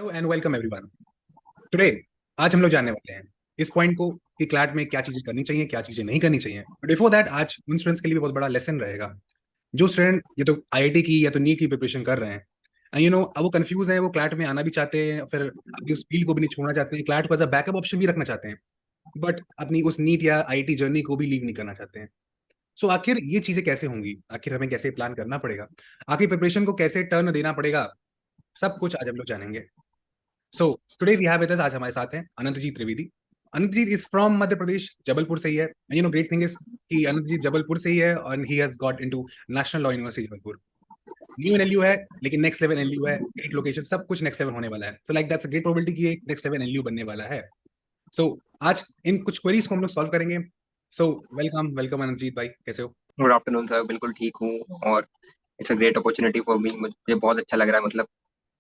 Hello and welcome everyone. Today आज हम लोग जानने वाले हैं इस पॉइंट को कि क्लैट में क्या चीजें करनी चाहिए, क्या चीजें नहीं करनी चाहिए। बट बिफोर दैट, आज उन स्टूडेंट्स के लिए भी बहुत बड़ा लेसन रहेगा जो स्टूडेंट ये तो आईआईटी की या तो नीट की प्रिपरेशन कर रहे हैं। एंड अब वो कंफ्यूज है, वो क्लैट में आना भी चाहते हैं, फिर अपनी उस फील्ड को भी नहीं छोड़ना चाहते हैं, क्लैट को एज अ बैकअप ऑप्शन भी रखना चाहते हैं, बट अपनी उस नीट या आईआईटी जर्नी को भी लीव नहीं करना चाहते हैं। सो आखिर ये चीजें कैसे होंगी, आखिर हमें कैसे प्लान करना पड़ेगा, आखिर प्रिपरेशन को कैसे टर्न देना पड़ेगा, सब कुछ आज हम लोग जानेंगे। So today we have with us, आज हमारे साथ हैं अनंतजीत त्रिवेदी। अनंतजीत इज फ्रॉम मध्य प्रदेश, जबलपुर से ही है। एंड ग्रेट थिंग इज कि अनंतजीत जबलपुर से ही है और he has got into national law university Jabalpur. New NLU है, लेकिन नेक्स्ट लेवल एनएलयू है, ग्रेट लोकेशन, सब कुछ नेक्स्ट लेवल होने वाला है। So like that's a great probability कि एक नेक्स्ट लेवल एनएलयू बनने वाला है। सो आज इन कुछ क्वेरीज को हम लोग सॉल्व करेंगे। सो वेलकम वेलकम अनंतजीत भाई, कैसे हो? Good afternoon sir. बिल्कुल ठीक हूँ और it's a great opportunity for me. मुझे बहुत अच्छा लग रहा है। मतलब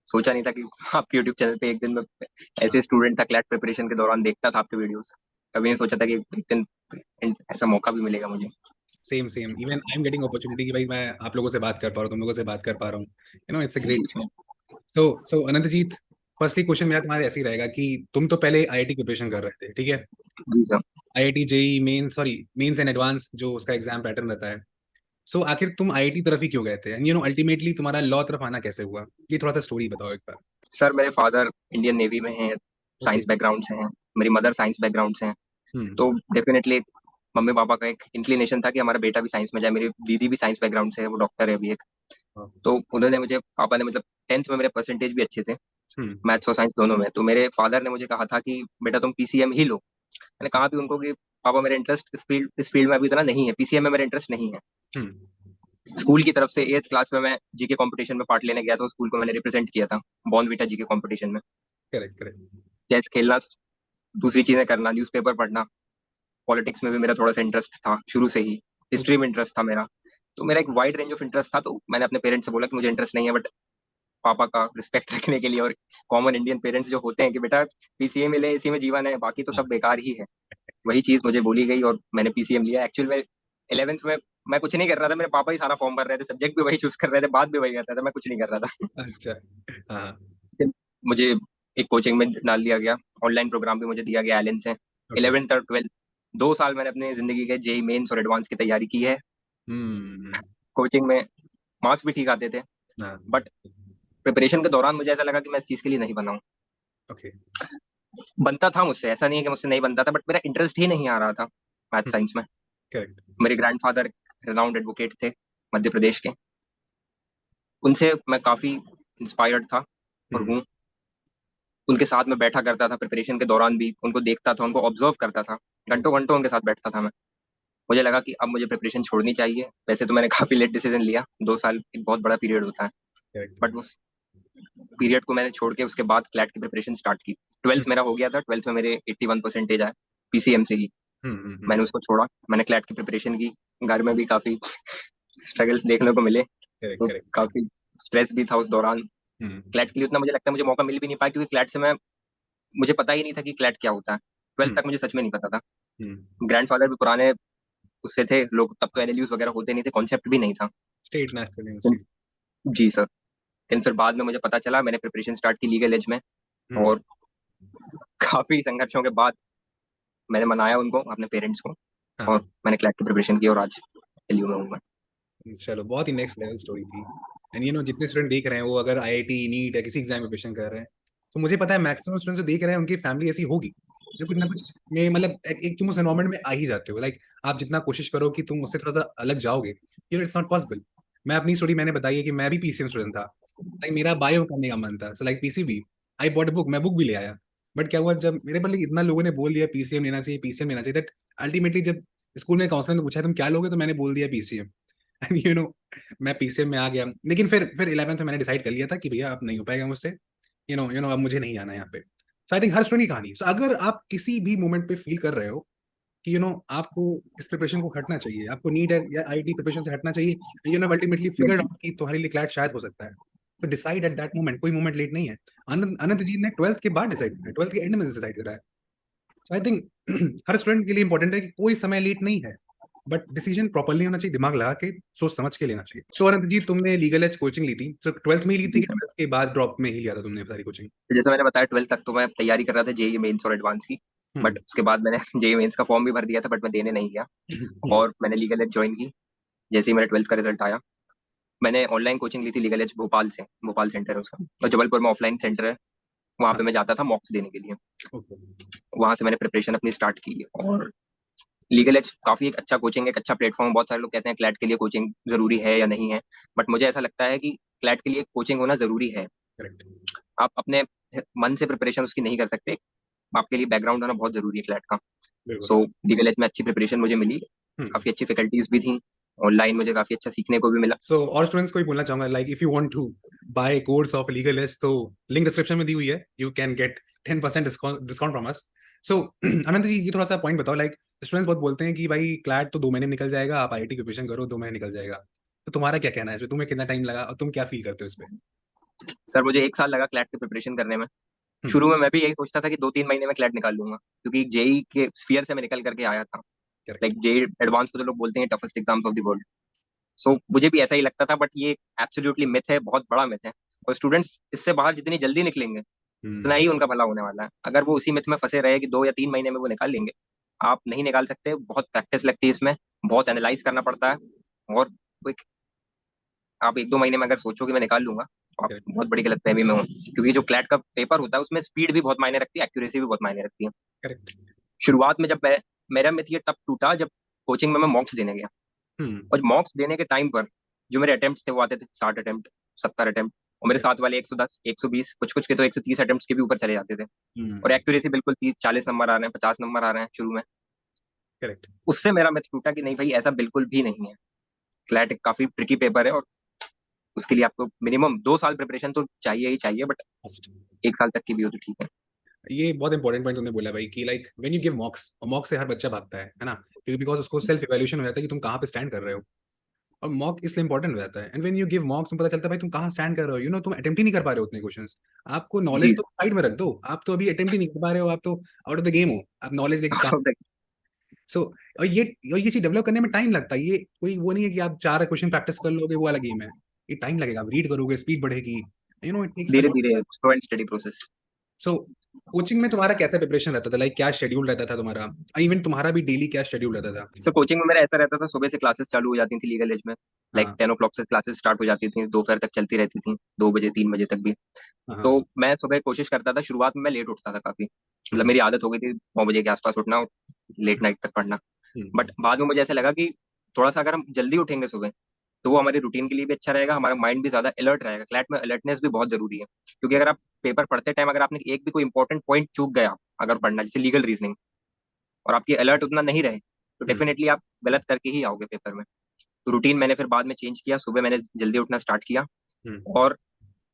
सोचा नहीं था कि आपके यूट्यूब चैनल पे एक दिन में ऐसे स्टूडेंट था, क्लैट प्रिपरेशन के दौरान देखता था आपके वीडियोस। कभी नहीं सोचा था कि एक दिन ऐसा मौका भी मिलेगा मुझे। Same same, even I am getting opportunity कि भाई मैं आप लोगों से बात कर पा रहा हूँ, तुम लोगों से बात कर पा रहा हूँ। It's a great. जी sir. So Anantjeet, firstly question मेरा तुम्हारे ऐसे ही रहेगा कि तुम तो पहले आईआईटी प्रिपरेशन कर रहे थे, ठीक है? जी sir. IIT JEE main, sorry mains and advance जो उसका एग्जाम पैटर्न रहता है। सो आखिर तुम आईआईटी तरफ ही क्यों गए थे, एंड अल्टीमेटली तुम्हारा लॉ तरफ आना कैसे हुआ? ये थोड़ा सा स्टोरी बताओ एक बार। सर मेरे फादर इंडियन नेवी में हैं, ओके। साइंस बैकग्राउंड से हैं। मेरी मदर साइंस बैकग्राउंड से हैं। हम्म। तो डेफिनेटली मम्मी पापा का एक इंक्लिनेशन था कि हमारा बेटा भी साइंस में जाए। मेरी दीदी भी साइंस बैकग्राउंड से है, वो डॉक्टर है अभी एक। हाँ। तो उन्होंने मुझे, पापा ने, मतलब 10th में मेरे परसेंटेज भी अच्छे थे, हम्म। मैथ्स और साइंस दोनों में। तो मेरे फादर ने मुझे कहा था कि बेटा तुम पीसीएम ही लो। मैंने कहा भी उनको कि पापा मेरा इंटरेस्ट इस फील्ड में अभी इतना नहीं है, पीसीएम में मेरा इंटरेस्ट नहीं है। हम्म। स्कूल की तरफ से 8th क्लास में मैं जीके कंपटीशन में पार्ट लेने गया था, स्कूल को मैंने रिप्रेजेंट किया था बॉर्नविटा जीके कंपटीशन में। Correct correct. चेस खेलना, दूसरी चीजें करना, न्यूज़पेपर पढ़ना, पॉलिटिक्स में भी मेरा थोड़ा सा इंटरेस्ट था शुरू से ही। History okay. में इंटरेस्ट था मेरा। तो मेरा एक वाइड रेंज ऑफ इंटरेस्ट था। तो मैंने अपने पेरेंट्स से बोला कि मुझे इंटरेस्ट नहीं है, बट पापा का रिस्पेक्ट रखने के लिए, और कॉमन इंडियन पेरेंट्स जो होते हैं कि बेटा पीसीएम में ले, इसी में जीवन है, बाकी तो हाँ। सब बेकार ही है, वही चीज मुझे बोली गई और मैंने पीसीएम लिया। एक्चुअल में 11th में मैं कुछ नहीं कर रहा था, मेरे पापा ही सारा फॉर्म भर रहे थे, सब्जेक्ट भी वही चूज कर रहे थे, बात भी वही करता था, मैं कुछ नहीं कर रहा था। अच्छा। हाँ। फिर मुझे एक कोचिंग में डाल दिया गया, ऑनलाइन प्रोग्राम भी मुझे दिया गया एलन से। ओके। 11th और 12th 2 साल मैंने अपनी जिंदगी के जेई मेंस और एडवांस की तैयारी की है। हम्म। कोचिंग में मार्क्स भी ठीक आते थे, हाँ। बट प्रिपरेशन के दौरान मुझे ऐसा लगा कि मैं इस चीज के लिए नहीं बना हूँ। ओके। बनता था मुझसे, ऐसा नहीं है कि मुझसे नहीं बनता था, बट मेरा इंटरेस्ट ही नहीं आ रहा था मैथ साइंस में। करेक्ट। मेरे ग्रैंडफादर रिनाउंड एडवोकेट थे मध्य प्रदेश के, उनसे मैं काफी इंस्पायर्ड था और हम्म। हूँ। उनके साथ में बैठा करता था प्रिपरेशन के दौरान भी, उनको देखता था, उनको ऑब्जर्व करता था, घंटों घंटों उनके साथ बैठता था मैं। मुझे लगा कि अब मुझे प्रिपरेशन छोड़नी चाहिए। वैसे तो मैंने काफी लेट डिसीजन लिया, 2 साल एक बहुत बड़ा पीरियड होता है, करेक्ट। बट उस पीरियड को मैंने छोड़ के उसके बाद क्लैट की प्रिपरेशन स्टार्ट की। 12th मेरा हो गया था, 12th में मेरे 81 परसेंटेज आए पीसीएम से ही। हम्म। मैंने उसको छोड़ा, मैंने क्लैट की प्रिपरेशन की। घर में भी काफी स्ट्रगल्स देखने को मिले, करेक्ट तो करेक्ट। काफी स्ट्रेस भी था उस दौरान। हम्म। क्लैट के लिए उतना मुझे लगता है मुझे मौका मिल भी नहीं पाया, क्योंकि क्लैट से मैं, मुझे पता ही नहीं था कि क्लैट क्या होता है। 12th हम्म। तक मुझे सच में नहीं पता था। हम्म। ग्रैंडफादर भी पुराने उससे थे लोग, तब तो एनएलयूज वगैरह होते नहीं थे, कॉन्सेप्ट भी नहीं था। State national university. जी सर। लेकिन फिर बाद में मुझे पता चला, मैंने प्रिपरेशन स्टार्ट की लीगल एज में, हम्म। और काफी संघर्षों के बाद मैंने मनाया उनको, अपने पेरेंट्स को, और हाँ। मैंने क्लैट की प्रिपरेशन की और आज एलयू में हूँ मैं। चलो, बहुत ही नेक्स्ट लेवल स्टोरी थी। एंड जितने स्टूडेंट देख रहे हैं वो अगर आईआईटी नीट या किसी एग्जाम प्रिपरेशन कर रहे हैं, तो मुझे पता है मैक्सिमम स्टूडेंट जो देख रहे हैं उनकी फैमिली ऐसी होगी जो कुछ ना कुछ में, मतलब एक तुम उस एनवायरमेंट में आ ही जाते हो। लाइक आप जितना कोशिश करो कि तुम उससे थोड़ा सा अलग जाओगे, इट्स नॉट पॉसिबल। मैं अपनी स्टोरी मैंने बताई है कि मैं भी पीसीएम स्टूडेंट था। लाइक मेरा बायो करने का मन था, so like PCB, I bought book, मैं बुक भी ले आया। बट क्या हुआ, जब मेरे पर इतना लोगों ने बोल दिया पीसीएम लेना चाहिए, पीसीएम लेना चाहिए, दैट अल्टीमेटली जब स्कूल में काउंसलर ने पूछा तुम क्या लोगे, तो मैंने बोल दिया पीसीएम। एंड मैं पीसीएम में आ गया। लेकिन फिर 11th में मैंने डिसाइड कर लिया था कि भैया अब नहीं हो पाएगा मुझसे, अब मुझे नहीं आना यहाँ पे। सो आई थिंक हर स्टूडेंट की कहानी। सो अगर आप किसी भी मोमेंट पे फील कर रहे हो कि आपको इस प्रिपरेशन को हटना चाहिए, आपको नीट है या आईटी प्रिपरेशन से हटना चाहिए, अल्टीमेटली फिगर आउट कि तुम्हारे लिए क्लैट शायद हो सकता है, तो डिसाइड एट दैट मोमेंट, कोई मोमेंट लेट नहीं है। अनंत जी ने 12th के बाद डिसाइड करा है, 12th के एंड में डिसाइड करा है। सो आई थिंक हर स्टूडेंट के लिए इंपॉर्टेंट है कि कोई समय लेट नहीं है। बट डिसीजन प्रॉपरली होना चाहिए, दिमाग लगा के सोच समझ के लेना चाहिए। सो अनंत जी, तुमने लीगल एज कोचिंग ली थी, तो ट्वेल्थ में ही ली थी जी कि सर। ट्वेल्थ के बाद ड्रॉप में ही लिया था तुमने सारी कोचिंग? तो जैसे मैंने बताया 12th तक तो मैं तैयारी कर रहा था जेई मेंस और एडवांस की। हम्म। बट उसके बाद मैंने जेई मेंस का फॉर्म भी भर दिया था, बट मैं देने नहीं गया। हम्म। और मैंने लीगल एज ज्वाइन की जैसे ही मेरा 12th का रिजल्ट आया। मैंने ऑनलाइन कोचिंग ली थी लीगल एज भोपाल से, भोपाल सेंटर है उसका, और जबलपुर में ऑफलाइन सेंटर है, वहाँ हाँ। पे मैं जाता था मॉक्स देने के लिए। ओके। वहां से मैंने प्रिपरेशन अपनी स्टार्ट की। और लीगल एज काफी एक अच्छा कोचिंग है, एक अच्छा प्लेटफॉर्म। बहुत सारे लोग कहते हैं क्लैट के लिए कोचिंग जरूरी है या नहीं है, बट मुझे ऐसा लगता है कि क्लैट के लिए कोचिंग होना जरूरी है। करेक्ट। आप अपने मन से प्रिपरेशन उसकी नहीं कर सकते, आपके लिए बैकग्राउंड होना बहुत जरूरी है क्लैट का। बिल्कुल। सो लीगल एज में अच्छी प्रिपरेशन मुझे मिली, हम्म। काफी अच्छी फैकल्टीज भी थी, ऑनलाइन मुझे काफी अच्छा सीखने को भी मिला। सो और स्टूडेंट्स को भी बोलना चाहूंगा, like if you want to buy course of Legal Edge, तो लिंक डिस्क्रिप्शन में दी हुई है, you can get 10% discount from us. So Anant ji, ये थोड़ा सा पॉइंट बताओ, लाइक स्टूडेंट्स बहुत बोलते हैं कि भाई क्लैट तो 2 महीने में निकल जाएगा, आप आईआईटी प्रिपरेशन करो 2 महीने निकल जाएगा। तो तुम्हारा क्या कहना है इसमें, तुम्हें कितना टाइम लगा और तुम क्या फील करते हो इस पे? सर मुझे 1 साल लगा क्लैट की प्रिपरेशन करने में। हम्म। शुरू में मैं भी यही सोचता था कि 2-3 महीने में क्लैट निकाल लूंगा, क्योंकि जेई के स्फीयर से मैं निकल करके आया था। करेक्ट। लाइक जेई एडवांस को तो लोग बोलते हैं toughest exams of the world. So मुझे भी ऐसा ही लगता था, बट ये एब्सोल्युटली मिथ है, बहुत बड़ा मिथ है। और स्टूडेंट्स इससे बाहर जितनी जल्दी निकलेंगे उतना हम्म। ही उनका भला होने वाला है। अगर वो उसी मिथ में फंसे रहे कि 2 या 3 महीने में वो निकाल लेंगे, आप नहीं निकाल सकते। बहुत प्रैक्टिस लगती है इसमें, बहुत एनालाइज करना पड़ता है। और क्विक आप 1-2 महीने में अगर सोचो कि मैं निकाल लूंगा, तो आप करेक्ट। बहुत बड़ी गलतफहमी में हो, क्योंकि जो क्लैट का पेपर होता है उसमें स्पीड भी बहुत मायने रखती है, एक्यूरेसी भी बहुत मायने रखती है। करेक्ट। शुरुआत में जब मैं मेरा मिथ ये तब टूटा जब कोचिंग में मैं मॉक्स देने गया। हम्म। और मॉक्स देने के टाइम पर जो मेरे अटेम्प्ट थे वो आते थे 60 अटेम्प्ट, 70 अटेम्प्ट। और मेरे साथ वाले 110, 120, कुछ कुछ के तो 130 अटेम्प्ट के भी ऊपर चले जाते थे। और हम्म। एक्यूरेसी बिल्कुल 30-40 नंबर आ रहे हैं, 50 नंबर आ रहे हैं शुरू में। करेक्ट। उससे मेरा मिथ टूटा कि नहीं भाई, ऐसा बिल्कुल भी नहीं है। क्लैट एक काफी ट्रिकी पेपर है, और उसके लिए आपको मिनिमम 2 साल प्रिपरेशन तो चाहिए ही चाहिए, बट 1 साल तक की भी हो तो ठीक है। ये बहुत इंपॉर्टेंट पॉइंट तुमने बोला भाई, कि लाइक व्हेन यू गिव मॉक्स, और मॉक से हर बच्चा भागता है ना, क्योंकि बिकॉज उसको सेल्फ इवैल्यूएशन हो जाता है कि तुम कहाँ पे स्टैंड कर रहे हो। और मॉक इसलिए इंपॉर्टेंट हो जाता है, एंड व्हेन यू गिव मॉक्स तुम पता चलता है भाई तुम कहाँ स्टैंड कर रहे हो, तुम अटेम्प्ट ही नहीं कर पा रहे हो उतने क्वेश्चंस। आपको नॉलेज जी। तो साइड में रख दो, आप तो अभी अटेम्प्ट ही नहीं कर पा रहे हो, आप तो आउट ऑफ द गेम हो, आप नॉलेज लेके कहाँ। सो और ये चीज डेवलप करने में टाइम लगता है, ये कोई वो नहीं है कि आप 4 क्वेश्चन प्रैक्टिस कर लोगे वो वाला गेम है। ये टाइम लगेगा, आप रीड करोगे, स्पीड बढ़ेगी, इट टेक्स अ धीरे लॉट। धीरे slow and study process. So coaching में तुम्हारा कैसा प्रिपरेशन रहता था, लाइक क्या शेड्यूल रहता था तुम्हारा? इवन तुम्हारा भी डेली क्या शेड्यूल रहता था? सो कोचिंग में मेरा ऐसा रहता था, सुबह से क्लासेस चालू हो जाती थी लीगल एज में। लाइक हाँ। 10 o'clock से क्लासेस स्टार्ट हो जाती थी, दोपहर तक चलती रहती थी, 2 बजे 3 बजे तक भी। हाँ। तो हाँ। मैं सुबह कोशिश करता था, शुरुआत में मैं लेट उठता था काफी, मतलब हम्म। मेरी आदत हो गई थी 9 बजे के आसपास उठना और लेट नाइट तक पढ़ना। हम्म। बट बाद में मुझे ऐसा लगा कि थोड़ा सा अगर हम जल्दी उठेंगे सुबह, तो वो हमारी रूटीन के लिए भी अच्छा रहेगा, हमारा माइंड भी ज्यादा अलर्ट रहेगा। क्लैट में अलर्टनेस भी बहुत जरूरी है, क्योंकि अगर आप पेपर पढ़ते टाइम अगर आपने एक भी कोई इंपॉर्टेंट पॉइंट चूक गया अगर पढ़ना, जैसे लीगल रीजनिंग, और आपकी अलर्ट उतना नहीं रहे, तो हम्म। डेफिनेटली आप गलत करके ही आओगे पेपर में। तो रूटीन मैंने फिर बाद में चेंज किया, सुबह मैंने जल्दी उठना स्टार्ट किया। हम्म। और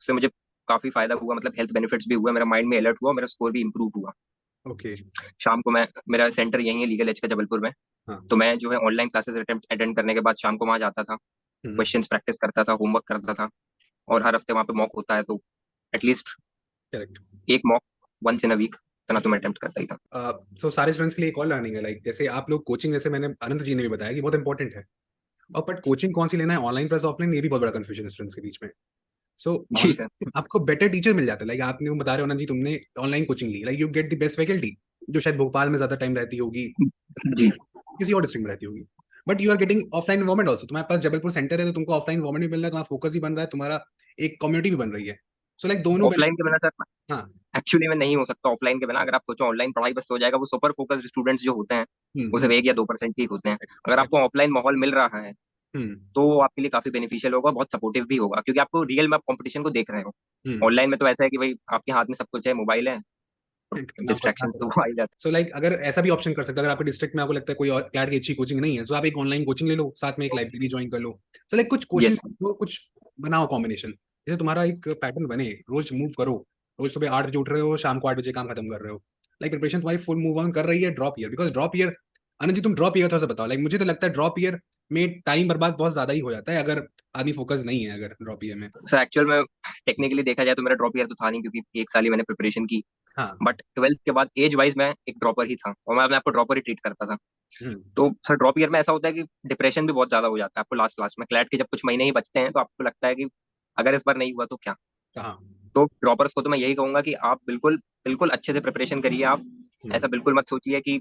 उससे मुझे काफी फायदा हुआ, मतलब हेल्थ बेनिफिट्स भी हुआ, मेरा माइंड में अलर्ट हुआ, मेरा स्कोर भी इंप्रूव हुआ। ओके। शाम को मैं, मेरा सेंटर यही है लीगल एज का जबलपुर में, हाँ। तो मैं जो है ऑनलाइन क्लासेस अटेंड करने के बाद शाम को वहाँ जाता था, हम्म। क्वेश्चंस प्रैक्टिस करता था, होमवर्क करता था। और हर हफ्ते वहाँ पे मॉक होता है, तो एटलीस्ट करेक्ट। एक mock once in a week इतना तो मैं अटेम्प्ट करता ही था। सो सारे स्टूडेंट्स के लिए एक और लर्निंग है, लाइक जैसे आप लोग कोचिंग, जैसे मैंने अनंत जी ने भी बताया कि बहुत इंपॉर्टेंट है, और बट कोचिंग कौन सी लेना है, ऑनलाइन प्लस ऑफलाइन, ये भी बहुत बड़ा कंफ्यूजन है स्टूडेंट्स के बीच में। सो जी सर। ऑनलाइन आपको बेटर टीचर मिल जाता है, लाइक आपने वो बता रहे हो आनंद जी, तुमने ऑनलाइन कोचिंग ली, like you get the best faculty, जो शायद भोपाल में ज्यादा टाइम रहती होगी, जी। किसी और डिस्ट्रिक्ट में रहती होगी। But you are getting offline environment also, तुम्हारे पास जबलपुर सेंटर है तो तुमको ऑफलाइन इन्वायरमेंट भी मिल रहा है, तुम्हारा फोकस भी बन रहा है, तुम्हारा एक कम्युनिटी भी बन रही है। सो लाइक दोनों ऑफलाइन के बिना बेनिफिट। सर हाँ। एक्चुअली में नहीं हो सकता ऑफलाइन के बिना। अगर आप सोचो ऑनलाइन पढ़ाई बस हो जाएगा, वो सुपर फोकस्ड स्टूडेंट्स जो होते हैं वो सिर्फ हम्म। 1 या 2% ठीक होते हैं। अगर आपको ऑफलाइन माहौल मिल रहा है हम्म। तो वो आपके लिए काफी बेनिफिशियल होगा, बहुत सपोर्टिव भी होगा, क्योंकि आपको रियल में आप कंपटीशन को देख रहे हो। हम्म। ऑनलाइन में तो ऐसा है कि भाई आपके हाथ में सब कुछ है, मोबाइल है, करना पड़ता डिस्ट्रैक्शन तो है। आ ही जाते सो लाइक अगर ऐसा भी ऑप्शन कर सकते हो, अगर आपके डिस्ट्रिक्ट में आपको लगता है कोई और क्लैट की अच्छी कोचिंग नहीं है, तो आप एक ऑनलाइन कोचिंग ले लो, साथ में एक लाइब्रेरी ज्वाइन कर लो। तो लाइक कुछ हैं। Question, yes. कुछ बनाओ कॉम्बिनेशन, जैसे तुम्हारा एक पैटर्न बने, रोज मूव करो, रोज सुबह 8 बजे उठ रहे हो, शाम को 8 बजे काम खत्म कर रहे हो, लाइक प्रिपरेशन तुम्हारी फुल मूव ऑन कर रही है drop year, because drop year, Anand ji तुम ड्रॉप ईयर थोड़ा सा बताओ, लाइक मुझे तो लगता है ड्रॉप ईयर में टाइम बर्बाद बहुत ज्यादा ही हो जाता है, अगर आदमी फोकस नहीं है अगर ड्रॉप ईयर में। सर एक्चुअल में टेक्निकली देखा जाए तो मेरा ड्रॉप ईयर तो था नहीं, क्योंकि 1 साल ही मैंने प्रिपरेशन की। हाँ। बट 12th के बाद एज वाइज मैं एक ड्रॉपर ही था, और मैं अपने आपको ड्रॉपर ही ट्रीट करता था। हम्म। तो सर ड्रॉप ईयर में ऐसा होता है कि डिप्रेशन भी बहुत ज्यादा हो जाता है आपको लास्ट लास्ट में, क्लैट के जब कुछ महीने ही बचते हैं तो आपको लगता है कि अगर इस बार नहीं हुआ तो क्या। कहाँ। तो ड्रॉपर्स को तो मैं यही कहूंगा कि आप बिल्कुल बिल्कुल अच्छे से प्रिपरेशन करिए आप। हम्म। ऐसा बिल्कुल मत सोचिए कि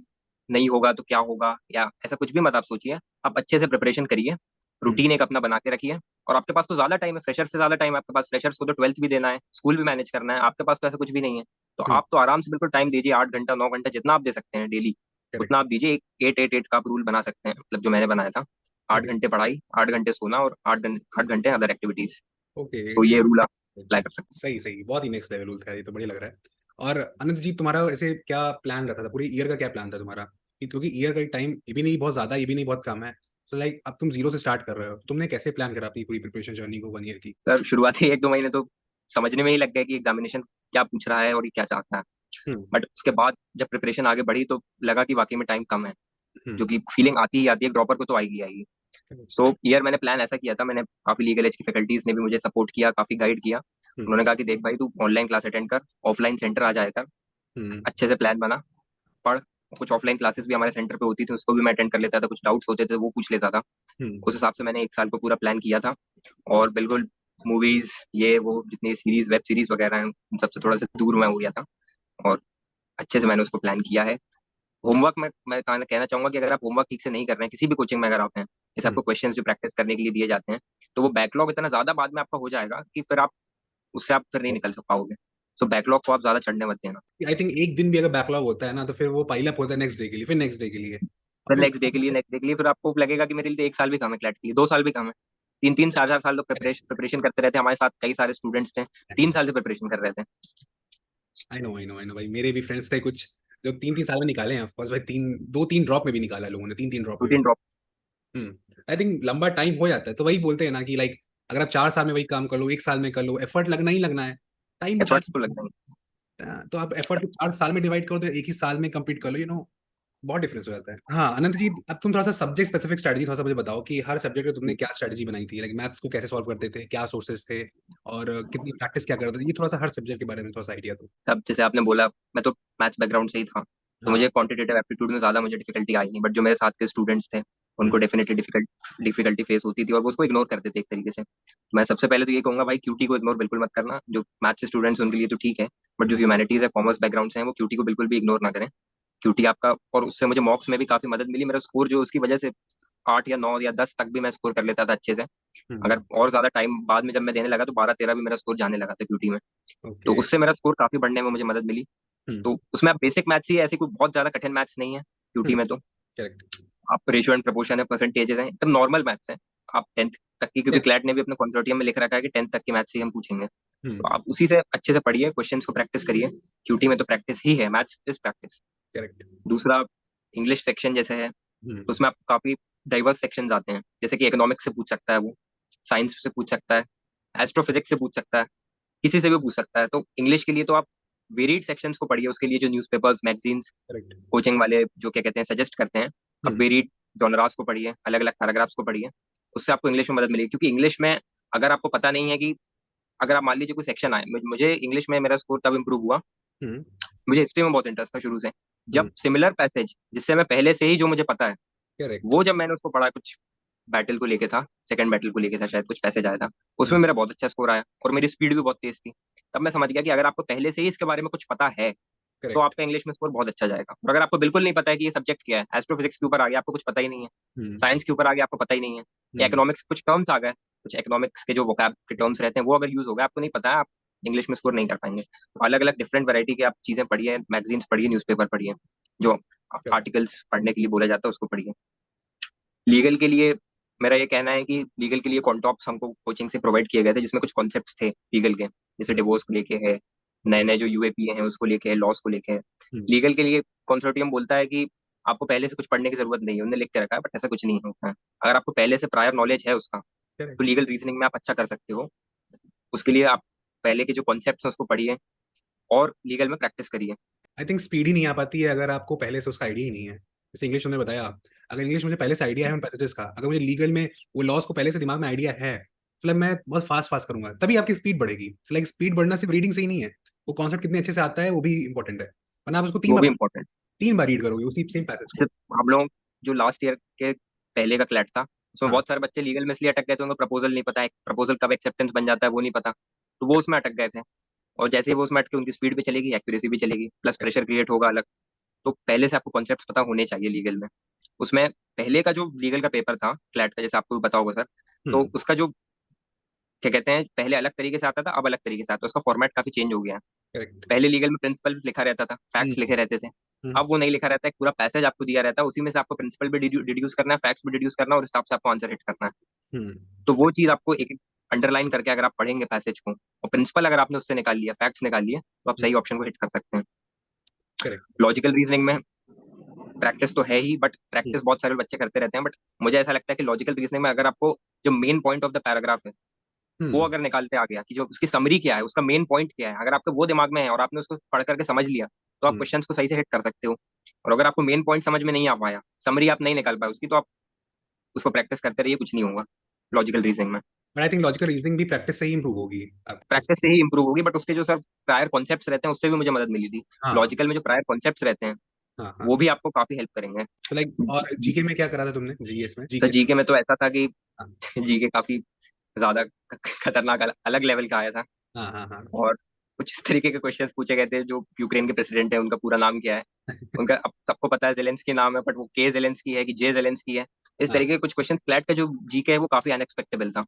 नहीं होगा तो क्या होगा, या ऐसा कुछ भी मत आप सोचिए। आप अच्छे से प्रिपरेशन करिए, हम्म। रूटीन एक अपना बना के रखिए। और आपके पास तो ज्यादा टाइम है, फ्रेशर से ज्यादा टाइम है आपके पास। फ्रेशर्स को तो 12th भी देना है, स्कूल भी मैनेज करना है, आपके पास तो ऐसा कुछ भी नहीं है। तो हम्म। आप तो आराम से बिल्कुल टाइम दीजिए, 8 घंटा 9 घंटा जितना आप दे सकते हैं डेली, करेक्ट। उतना आप दीजिए। एक 8-8-8 का आप रूल बना सकते हैं, मतलब जो मैंने बनाया था। आठ ओके। घंटे पढ़ाई, 8 घंटे सोना, और 8 घंटे अदर एक्टिविटीज। ओके। तो ये रूल आप अप्लाई कर सकते सही सही, बहुत ही नेक्स्ट लेवल था ये तो, बढ़िया लग रहा है। और अनंत जी, तुम्हारा ऐसे क्या प्लान रहता था पूरे ईयर का, क्या प्लान था तुम्हारा? क्योंकि ईयर का टाइम ये भी नहीं बहुत ज्यादा, ये भी नहीं बहुत कम है। तो लाइक अब तुम जीरो से स्टार्ट कर रहे हो, तुमने कैसे प्लान करा अपनी पूरी प्रिपरेशन जर्नी को 1 ईयर की? हैं। सर शुरुआती 1-2 महीने तो समझने में ही लग गए कि एग्जामिनेशन क्या पूछ रहा है और ये क्या चाहता है। हम्म। बट उसके बाद जब प्रिपरेशन आगे बढ़ी तो लगा कि वाकई में टाइम कम है। हम्म। जो कि फीलिंग आती ही आती है, ड्रॉपर को तो आएगी आएगी। सो ईयर मैंने प्लान ऐसा किया था, मैंने काफी लीगल एज की फैकल्टीज ने भी मुझे सपोर्ट किया, काफी गाइड किया। हम्म। उन्होंने कहा कि देख भाई तू ऑनलाइन क्लास अटेंड कर, ऑफलाइन सेंटर आ जाया कर, हम्म। अच्छे से प्लान बना, पढ़। कुछ ऑफलाइन क्लासेस भी हमारे सेंटर पे होती थी, उसको भी मैं अटेंड कर लेता था, कुछ डाउट्स होते थे वो पूछ लेता था। हम्म। उस हिसाब से मैंने 1 साल को पूरा प्लान किया था। और बिल्कुल मूवीज, ये वो जितनी सीरीज वेब सीरीज वगैरह हैं उन सबसे थोड़ा सा दूर मैं हो गया था। और अच्छे से मैंने उसको प्लान किया है। होमवर्क में मैं कहना चाहूंगा कि अगर आप होमवर्क ठीक से नहीं कर रहे हैं किसी भी कोचिंग में अगर आप हैं, जैसे हम्म। आपको क्वेश्चंस जो प्रैक्टिस करने के लिए दिए जाते हैं, तो वो बैकलॉग इतना ज्यादा बाद में आपका हो जाएगा कि फिर आप उससे आप फिर नहीं निकल पाओगे। सो बैकलॉग को आप ज्यादा चढ़ने मत देना। आई थिंक एक दिन भी अगर बैकलॉग होता है ना, तो फिर वो पाइल अप होता है नेक्स्ट डे के लिए, फिर नेक्स्ट डे के लिए। फिर और नेक्स्ट डे के लिए फिर आपको लगेगा कि मेरे लिए तो 1 साल भी कम है, क्लैट के लिए 2 साल भी कम है। 3-3 4-4 साल लोग प्रिपरेशन करते रहते हैं, हमारे साथ कई सारे स्टूडेंट्स थे 3 साल से प्रिपरेशन कर रहे थे। I know, I know, I know भाई, मेरे भी फ्रेंड्स थे कुछ जो 3 3 साल में निकाले हैं, बस भाई 2 3 ड्रॉप में भी निकाला है लोगों ने, 3 3 ड्रॉप में भी। Routine drop. आई थिंक लंबा टाइम हो जाता है, तो वही बोलते हैं ना कि लाइक अगर आप 4 साल में वही काम कर लो, 1 साल में कर लो, एफर्ट लगना ही लगना है, टाइम बचा एफर्ट्स तो लगते हैं। तो आप एफर्ट को 4 साल में डिवाइड करो, तो एक ही साल में कंप्लीट कर लो, बहुत डिफरेंस हो जाता है। हाँ अनंत जी, अब तुम थोड़ा सा सब्जेक्ट स्पेसिफिक स्ट्रेटजी थोड़ा सा मुझे बताओ कि हर सब्जेक्ट में तुमने क्या स्ट्रेटजी बनाई थी, लाइक मैथ्स को कैसे सॉल्व करते थे, क्या सोर्सेज थे, और कितनी प्रैक्टिस क्या करते थे, ये थोड़ा सा हर सब्जेक्ट के बारे में थोड़ा सा आइडिया दो। अब जैसे आपने बोला, मैं तो मैथ्स बैकग्राउंड से ही था, तो हाँ। मुझे क्वांटिटेटिव एप्टीट्यूड में ज्यादा मुझे डिफिकल्टी आई नहीं। बट जो मेरे साथ के स्टूडेंट्स थे उनको हम्म। डेफिनेटली डिफिकल्टी फेस होती थी, और वो उसको इग्नोर करते थे एक तरीके से। मैं सबसे पहले तो ये कहूंगा भाई, क्यूटी को इग्नोर बिल्कुल मत करना। जो मैथ्स स्टूडेंट्स हैं उनके लिए तो ठीक है, बट जो ह्यूमैनिटीज है, कॉमर्स बैकग्राउंड से हैं, वो क्यूटी को बिल्कुल भी इग्नोर ना करें। क्यूटी आपका, और उससे मुझे मॉक्स में भी काफी मदद मिली। मेरा स्कोर जो उसकी वजह से 8 या 9 या 10 तक भी मैं स्कोर कर लेता था अच्छे से। हम्म। अगर और ज्यादा टाइम बाद में जब मैं देने लगा तो 12-13 भी मेरा स्कोर जाने लगा था क्यूटी में। तो ओके। उससे मेरा स्कोर काफी बढ़ने में मुझे मदद मिली। हम्म। तो उसमें आप बेसिक मैथ्स ही है, ऐसी कोई बहुत ज्यादा कठिन मैथ्स नहीं है क्यूटी हम्म। में। तो करेक्ट। आप रेशियो एंड प्रोपोर्शन है, परसेंटेजेस हैं, एकदम नॉर्मल मैथ्स है। आप 10th तक की, क्योंकि क्लैट ने भी अपने कंसोर्टियम में लिख रखा है कि 10th तक की मैथ्स ही हम पूछेंगे। तो हम्म। आप उसी से अच्छे से पढ़िए, क्वेश्चंस को प्रैक्टिस करिए। क्यूटी में तो प्रैक्टिस ही है, मैथ्स इज प्रैक्टिस। करेक्ट। दूसरा, इंग्लिश सेक्शन जैसे है, तो हम्म। उसमें आप काफी डाइवर्स सेक्शंस आते हैं। जैसे कि इकोनॉमिक्स से पूछ सकता है वो, साइंस से पूछ सकता है, एस्ट्रोफिजिक्स से पूछ सकता है, किसी से भी पूछ सकता है। तो इंग्लिश के लिए तो आप वेरिड सेक्शंस को पढ़िए। उसके लिए जो न्यूज़पेपर्स, मैगजीन्स, करेक्ट। कोचिंग वाले जो क्या कहते हैं सजेस्ट करते हैं, आप हम्म। वेरिड जॉनरास को पढ़िए, अलग अलग पैराग्राफ्स को पढ़िए। उससे आपको इंग्लिश में मदद मिलेगी। क्योंकि इंग्लिश में अगर आपको पता नहीं है कि, अगर आप मान लीजिए कोई सेक्शन आए, मुझे इंग्लिश में मेरा स्कोर तब इंप्रूव हुआ, हम्म। मुझे हिस्ट्री में बहुत इंटरेस्ट था शुरू से। जब हम्म। सिमिलर पैसेज जिससे मैं पहले से ही जो मुझे पता है, करेक्ट। वो जब मैंने उसको पढ़ा, कुछ बैटल को लेके था, सेकंड बैटल को लेके था शायद, कुछ पैसेज आया था, उसमें हम्म। मेरा बहुत अच्छा स्कोर आया और मेरी स्पीड भी बहुत तेज थी। तब मैं समझ गया कि अगर आपको पहले से ही इसके बारे में कुछ पता है तो करेक्ट। आपका इंग्लिश में स्कोर बहुत अच्छा जाएगा। और अगर आपको बिल्कुल नहीं पता है कि ये सब्जेक्ट क्या है, एस्ट्रोफिजिक्स के ऊपर आ गया आपको कुछ पता ही नहीं है, हम्म। साइंस के ऊपर आ गया आपको पता ही नहीं है, या हम्म। इकोनॉमिक्स कुछ टर्म्स आ गए, कुछ इकोनॉमिक्स के जो वोकैब के टर्म्स रहते हैं वो अगर यूज हो गए, आपको नहीं पता है, आप इंग्लिश में स्कोर नहीं कर पाएंगे। तो अलग अलग डिफरेंट वैरायटी की आप चीजें पढ़िए, मैगजीन्स पढ़िए, न्यूज़पेपर पढ़िए, जो करेक्ट। आर्टिकल्स पढ़ने के लिए बोला जाता है उसको पढ़िए। लीगल के लिए मेरा ये कहना है कि लीगल के लिए कॉन्टॉप्स हमको कोचिंग से प्रोवाइड किए गए थे, जिसमें कुछ कॉन्सेप्ट्स थे लीगल के, जैसे हम्म। डिवोर्स को लेके है, नए ओके। नए जो यूएपीए हैं उसको लेके है, लॉस को लेके है। हम्म। लीगल के लिए कंसोर्टियम बोलता है कि आपको पहले से कुछ पढ़ने की जरूरत नहीं है, उन्होंने लिख के रखा है, बट ऐसा कुछ नहीं होता है। अगर आपको पहले से प्रायर नॉलेज है उसका, तो करेक्ट। लीगल रीजनिंग में आप अच्छा कर सकते हो। उसके लिए आप पहले के जो कॉन्सेप्ट्स हैं उसको पढ़िए और लीगल में प्रैक्टिस करिए। आई थिंक स्पीड ही नहीं आ पाती है अगर आपको पहले से उसका आइडिया ही नहीं है। जैसे इंग्लिश उन्होंने बताया, अगर इंग्लिश मुझे पहले से आइडिया है उन पैसेजेस का, अगर मुझे लीगल में वो लॉज को पहले से दिमाग में आइडिया है, मतलब मैं बहुत फास्ट फास्ट करूंगा, तभी आपकी स्पीड बढ़ेगी। लाइक स्पीड बढ़ना सिर्फ रीडिंग से ही नहीं है, वो कॉन्सेप्ट कितने अच्छे से आता है वो भी इंपॉर्टेंट है। वरना आप उसको वो भी इम्पोर्टेंट। 3 बार रीड करोगे उसी सेम पैसेज को। सिर्फ हम लोग जो लास्ट ईयर के पहले का क्लैट था, उसमें हाँ। बहुत सारे बच्चे लीगल में इसलिए अटक गए थे, उनको प्रपोजल नहीं पता है, प्रपोजल कब एक्सेप्टेंस बन जाता है वो नहीं पता, तो वो उसमें अटक गए थे। और जैसे ही वो उसमें अटके, उनकी स्पीड भी चलेगी, एक्यूरेसी भी चलेगी, प्लस प्रेशर क्रिएट होगा अलग। तो पहले से आपको कॉन्सेप्ट्स पता होने चाहिए लीगल में। उसमें पहले का जो लीगल का पेपर था क्लैट का, जैसे आपको भी पता होगा सर, तो हम्म। उसका जो क्या कहते हैं, पहले अलग तरीके से आता था, अब अलग तरीके से आता है, उसका फॉर्मेट काफी चेंज हो गया है। करेक्ट। पहले लीगल में प्रिंसिपल लिखा रहता था, फैक्ट्स लिखे रहते थे। हम्म। अब वो नहीं लिखा रहता है, पूरा पैसेज आपको दिया रहता है, उसी में से आपको प्रिंसिपल भी डिड्यूस करना है, फैक्ट्स भी डिड्यूस करना है, और उस हिसाब से आपको आंसर हिट करना है। हम्म। तो वो चीज आपको एक एक अंडरलाइन करके अगर आप पढ़ेंगे पैसेज को, और प्रिंसिपल अगर आपने उससे निकाल लिया, फैक्ट्स निकाल लिए, तो आप सही ऑप्शन को हिट कर सकते हैं। करेक्ट। लॉजिकल रीजनिंग में प्रैक्टिस तो है ही, बट हम्म। प्रैक्टिस बहुत सारे बच्चे करते रहते हैं, बट मुझे ऐसा लगता है कि लॉजिकल रीजनिंग में अगर आपको जो main point of the paragraph है वो हम्म। अगर निकालते आ गया, कि जो उसकी समरी क्या है, उसका मेन पॉइंट क्या है, अगर आपके वो दिमाग में है और आपने उसको पढ़ करके समझ लिया, तो आप हम्म। क्वेश्चंस को सही से हिट कर सकते हो। और अगर आपको मेन पॉइंट समझ में नहीं आ पाया, समरी आप नहीं निकाल पाए उसकी, तो आप उसको प्रैक्टिस करते रहिए, कुछ नहीं होगा लॉजिकल रीजनिंग में। But I think logical reasoning भी प्रैक्टिस से ही इंप्रूव होगी आप प्रैक्टिस से ही इंप्रूव होगी, बट उसके जो सर प्रायर कॉन्सेप्ट्स रहते हैं उससे भी मुझे मदद मिली थी। हाँ। लॉजिकल में जो प्रायर कॉन्सेप्ट्स रहते हैं हाँ। हाँ। वो भी आपको काफी हेल्प करेंगे। तो लाइक, और जीके में क्या करा था तुमने, जीएस में, सर जीके? जीके में तो ऐसा था कि हाँ। जीके काफी ज्यादा खतरनाक अलग लेवल का आया था। हाँ। हाँ। हाँ। और कुछ इस तरीके के क्वेश्चंस पूछे गए थे, जो यूक्रेन के प्रेसिडेंट है उनका पूरा नाम क्या है, उनका अब सबको पता है जेलेंस्की नाम है, बट वो के जेलेंस्की है कि जे जेलेंस्की है। इस हाँ। तरीके के कुछ क्वेश्चंस फ्लैट का जो जीके है वो काफी अनएक्सपेक्टेबल था।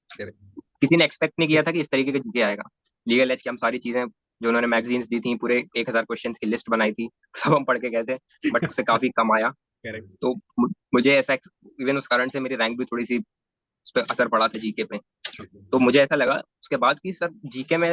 करेक्ट। किसी ने एक्सपेक्ट नहीं किया था कि इस तरीके का जीके आएगा। लीगल एज की हम सारी चीजें जो उन्होंने मैगजीन्स दी थी, पूरे 1,000 क्वेश्चन की लिस्ट बनाई थी, सब हम पढ़ के गए थे, बट उससे काफी कम आया। करेक्ट। तो मुझे ऐसा, इवन उस कारण से मेरी रैंक भी थोड़ी सी उस पर असर पड़ा था जीके पे। ओके। तो मुझे ऐसा लगा उसके बाद कि सर जीके में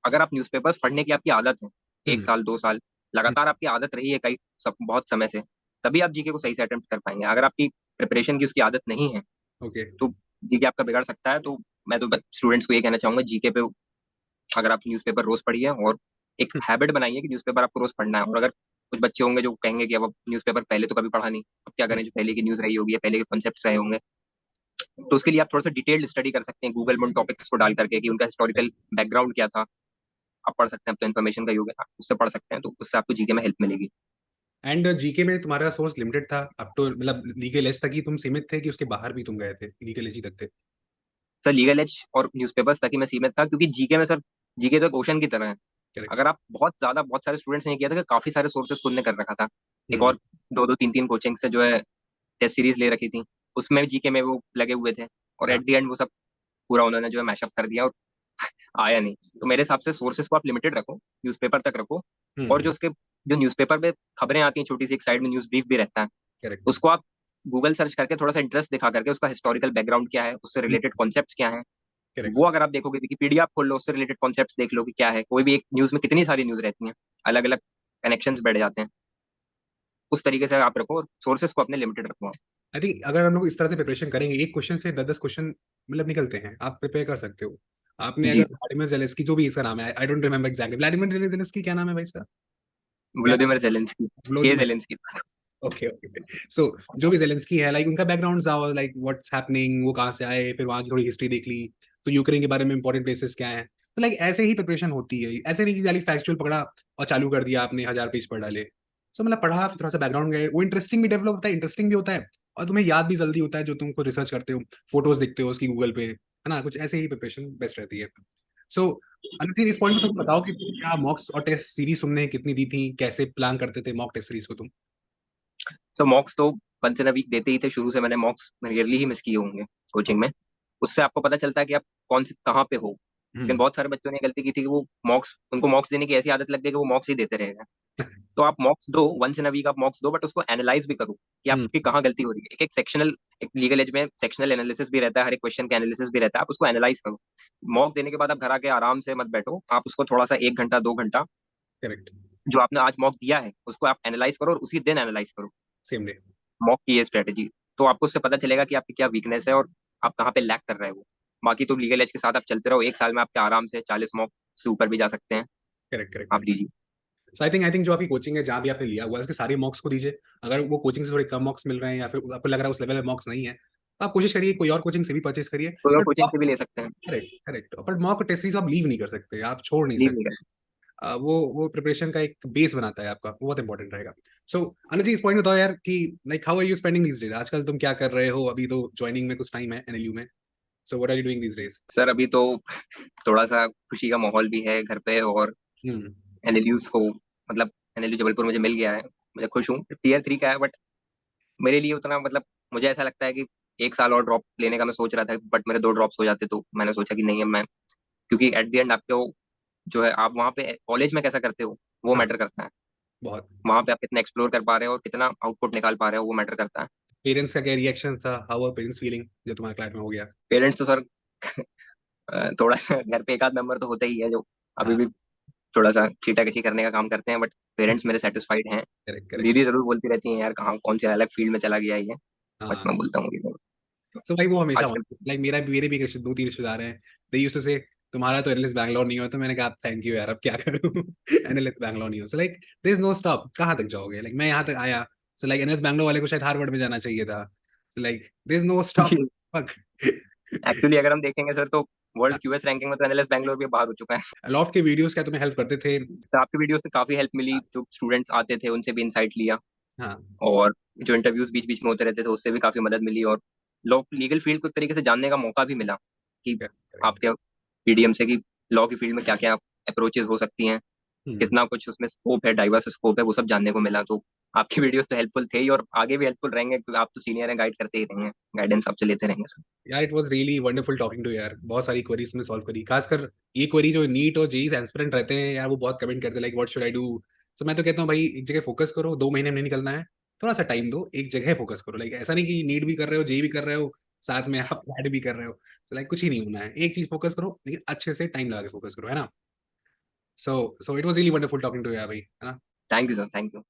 अगर आप न्यूज़पेपर्स पढ़ने की आपकी आदत है, एक हम्म। साल 2 साल लगातार आपकी आदत रही है कई सब बहुत समय से, तभी आप जीके को सही से अटेम्प्ट कर पाएंगे। अगर आपकी प्रिपरेशन की उसकी आदत नहीं है, ओके। तो जीके आपका बिगड़ सकता है। तो मैं तो स्टूडेंट्स को ये कहना चाहूंगा, जीके पे अगर आप न्यूज़पेपर रोज पढ़िए, और एक हैबिट बनाइए कि न्यूज़पेपर आपको रोज पढ़ना है। और अगर कुछ बच्चे होंगे जो कहेंगे कि अब न्यूज़पेपर पहले तो कभी पढ़ा नहीं, अब क्या करें, जो पहले की न्यूज़ रही होगी या पहले के कॉन्सेप्ट्स रहे होंगे, तो उसके लिए आप थोड़ा सा डिटेल्ड स्टडी कर सकते हैं गूगल में उन टॉपिक्स को डाल करके कि उनका हिस्टोरिकल बैकग्राउंड क्या था। आप पढ़ सकते हैं, अब तो इन्फॉर्मेशन का युग है, आप उससे पढ़ सकते हैं, तो उससे आपको जीके में हेल्प मिलेगी। एंड जीके में तुम्हारा सोर्स लिमिटेड था अप टू, मतलब लीगल एज तक ही तुम सीमित थे, कि उसके बाहर भी तुम गए थे, लीगल एज ही तक थे? सर लीगल एज और न्यूज़पेपर्स तक ही मैं सीमित था, क्योंकि जीके में सर, जीके तो एक ओशन की तरह है। करेक्ट। अगर आप बहुत सारे स्टूडेंट्स ने किया था कि काफी सारे सोर्सेस खुद ने कर रखा था, एक हम्म। और दो दो तीन तीन कोचिंग से जो है टेस्ट सीरीज ले रखी थी, उसमें जीके में वो लगे हुए थे, और हाँ। एट द एंड वो सब पूरा उन्होंने जो है मैशअप कर दिया और आया नहीं। तो मेरे हिसाब से सोर्सेस को आप लिमिटेड रखो, न्यूज़पेपर तक रखो। और जो हम्म। उसके जो न्यूज़पेपर में खबरें आती हैं, छोटी सी एक साइड में न्यूज़ ब्रीफ भी रहता है, करेक्ट। उसको आप गूगल सर्च करके थोड़ा सा इंटरेस्ट दिखा करके उसका हिस्टोरिकल बैकग्राउंड क्या है, उससे रिलेटेड कॉन्सेप्ट्स क्या हैं, करेक्ट। वो अगर आप देखोगे, विकिपीडिया आप खोल लो, उससे रिलेटेड कॉन्सेप्ट्स देख लो कि क्या है। कोई भी एक न्यूज़ में कितनी सारी न्यूज़ रहती हैं, अलग अलग कनेक्शंस बैठ जाते हैं। उस तरीके से आप रखो, और सोर्सेस को अपने लिमिटेड रखो आप। आई थिंक अगर हम लोग इस तरह से प्रिपरेशन करेंगे, एक क्वेश्चन से 10-10 क्वेश्चन मतलब निकलते हैं, आप प्रिपेयर कर सकते हो। आपने अगर जी। व्लादिमीर जेलेंस्की, जो भी इसका नाम है, I don't remember exactly, Vladimir Zelensky क्या नाम है भाई इसका? क्या नाम व्लादिमीर जेलेंस्की, के है? जेलेंस्की। ओके। ओके। सो जो भी जेलेंस्की है, लाइक उनका बैकग्राउंड जाओ, लाइक व्हाट्स हैपनिंग, वो कहाँ से आए, फिर वहाँ की थोड़ी हिस्ट्री देख ली, तो यूक्रेन के बारे में इंपॉर्टेंट प्लेसेस क्या है। तो लाइक ऐसे ही प्रिपरेशन होती है, ऐसे नहीं कि खाली फैक्चुअल पकड़ा और चालू कर दिया आपने, 1000 पेज पढ़ डाले। सो मतलब पढ़ा, फिर थोड़ा सा बैकग्राउंड गए, वो इंटरेस्टिंग भी डेवलप होता है, इंटरेस्टिंग भी होता है, और तुम्हें याद भी जल्दी होता है जो तुमको रिसर्च करते हो, फोटोज देखते हो उसकी गूगल पे, है ना, कुछ ऐसे ही प्रिपरेशन बेस्ट रहती है। सो अनिल, इस पॉइंट पे तुम बताओ कि क्या मॉक्स और टेस्ट सीरीज तुमने कितनी दी थी, कैसे प्लान करते थे मॉक टेस्ट सीरीज को तुम? सो मॉक्स तो वंस इन अ वीक देते ही थे शुरू से, मैंने मॉक्स रियरली ही मिस किए होंगे कोचिंग में। उससे आपको पता चलता है कि आप कौन से कहाँ पे हो। लेकिन हम्म। बहुत सारे बच्चों ने गलती की थी कि वो मॉक्स, उनको मॉक्स देने की ऐसी आदत लग गई कि वो मॉक्स ही देते रहेगा। तो आप मॉक्स दो, वंस इन अ वीक आप मॉक्स दो, बट उसको एनालाइज भी करो कि हम्म। आपकी कहाँ गलती हो रही है। एक एक सेक्शनल, एक लीगल एज में सेक्शनल एनालिसिस भी रहता है, हर एक क्वेश्चन का एनालिसिस भी रहता है, आप उसको एनालाइज करो। मॉक देने के बाद आप घर आके आराम से मत बैठो, आप उसको थोड़ा सा 1 घंटा 2 घंटा, करेक्ट। जो आपने आज मॉक दिया है उसको आप एनालाइज करो, और उसी दिन एनालाइज करो सेम डे। मॉक की ये स्ट्रेटेजी। तो आपको उससे पता चलेगा कि आपकी क्या वीकनेस है और आप कहाँ पे लैक कर रहे हो। बाकी तो लीगल एज के साथ आप चलते रहो, एक साल में आपके आराम से 40 मॉक से ऊपर भी जा सकते हैं। करेक्ट। करेक्ट। आप करेक्ट। लीजिए। सो आई थिंक जो आपकी कोचिंग है, जहाँ भी आपने लिया हुआ है, उसके सारे मॉक्स को दीजिए। अगर वो कोचिंग से थोड़े कम मॉक्स मिल रहे हैं, या फिर आपको लग रहा है उस लेवल में मॉक्स नहीं है, तो आप कोशिश करिए कोई और कोचिंग से भी परचेज करिए। कोई और बट कोचिंग से भी ले सकते हैं। Correct, correct, but mock test series आप लीव नहीं कर सकते, आप छोड़ नहीं लीव नहीं सकते। करना। वो प्रिपरेशन का एक बेस बनाता है आपका, वो बहुत इंपॉर्टेंट रहेगा। सो अनुज जी, इस पॉइंट बताओ यार कि like how are you spending these days, आजकल तुम क्या कर रहे हो? अभी तो ज्वाइनिंग में कुछ टाइम है एनएलयू में, so what are you doing these days? Sir अभी तो थोड़ा सा खुशी का माहौल भी है घर पे, और हम्म। एनएलयूज को मतलब एनएलयू जबलपुर मुझे मिल गया है। मैं खुश हूँ, टीयर 3 का है, बट मेरे लिए उतना मतलब मुझे ऐसा लगता है कि 1 साल और ड्रॉप लेने का मैं सोच रहा था, बट मेरे 2 ड्रॉप्स हो जाते तो मैंने सोचा कि नहीं अब मैं, क्योंकि एट द एंड आपको जो है आप वहाँ पे कॉलेज में कैसा करते हो वो हाँ, मैटर करता है। बहुत। वहाँ पे आप कितना एक्सप्लोर कर पा रहे हो और कितना आउटपुट निकाल पा रहे हो वो मैटर करता है। पेरेंट्स का क्या रिएक्शन था, हाउ आर पेरेंट्स फीलिंग जब तुम्हारा क्लास में हो गया? पेरेंट्स तो सर थोड़ा घर पे एक आध मेंबर तो होता ही है जो अभी हाँ, भी थोड़ा सा चीटाकशी करने का काम करते हैं, बट पेरेंट्स मेरे सेटिस्फाइड हैं। Correct correct. दीदी जरूर बोलती रहती हैं यार कहाँ कौन से अलग फील्ड में चला गया ये, बट हाँ, मैं बोलता हूँ कि नहीं। सो भाई वो हमेशा आजकल होता है, लाइक मेरे भी दो तीन रिश्तेदार हैं, दे यूज्ड टू से तुम्हारा तो एनालिस्ट बैंगलोर नहीं हो, तो मैंने कहा थैंक यू यार, अब क्या करूं। एनालिस्ट बैंगलोर नहीं हो, so like there is no stop, कहाँ तक जाओगे? लाइक मैं यहाँ तक आया, सो लाइक एनालिस्ट बैंगलोर वाले को शायद हार्वर्ड में जाना चाहिए था, so like there is no stop. Fuck. Actually अगर हम देखेंगे सर तो वर्ल्ड क्यूएस रैंकिंग में तो एनएलएस बैंगलोर भी बाहर हो चुका है। लॉफ्ट के वीडियोस क्या तुम्हें हेल्प करते थे? तो आपकी वीडियो से काफी हेल्प मिली, जो स्टूडेंट्स आते थे उनसे भी इंसाइट लिया, हाँ, और जो इंटरव्यूज बीच बीच में होते रहते थे उससे भी काफी मदद मिली, और लॉ लीगल फील्ड को एक तरीके से जानने का मौका भी मिला कि करेक्ट। आपके पीडीएम से कि लॉ की फील्ड में क्या क्या अप्रोचेस हो सकती हैं, हम्म। कितना कुछ उसमें स्कोप है, डाइवर्स स्कोप है, वो सब जानने को मिला। तो आपकी वीडियोस तो हेल्पफुल थे ही, और आगे भी हेल्पफुल रहेंगे क्योंकि आप तो सीनियर हैं, गाइड करते ही रहेंगे, गाइडेंस आपसे लेते रहेंगे सर। यार it was really wonderful talking to यार, बहुत सारी क्वेरीज में सॉल्व करी, खासकर ये क्वेरी जो नीट और जेई एस्पिरेंट रहते हैं यार, वो बहुत कमेंट करते हैं like what should I do. So मैं तो कहता हूँ भाई एक जगह फोकस करो, 2 महीने में नहीं निकलना है, थोड़ा सा टाइम दो, एक जगह फोकस करो, लाइक ऐसा नहीं कि नीट भी कर रहे हो, जेई भी कर रहे हो, साथ में आप ऐड भी कर रहे हो, तो लाइक कुछ ही नहीं होना है, एक चीज फोकस करो लेकिन अच्छे से टाइम लगा के फोकस करो, है ना? So so it was really wonderful talking to यार भाई, है ना? Thank you sir, thank you.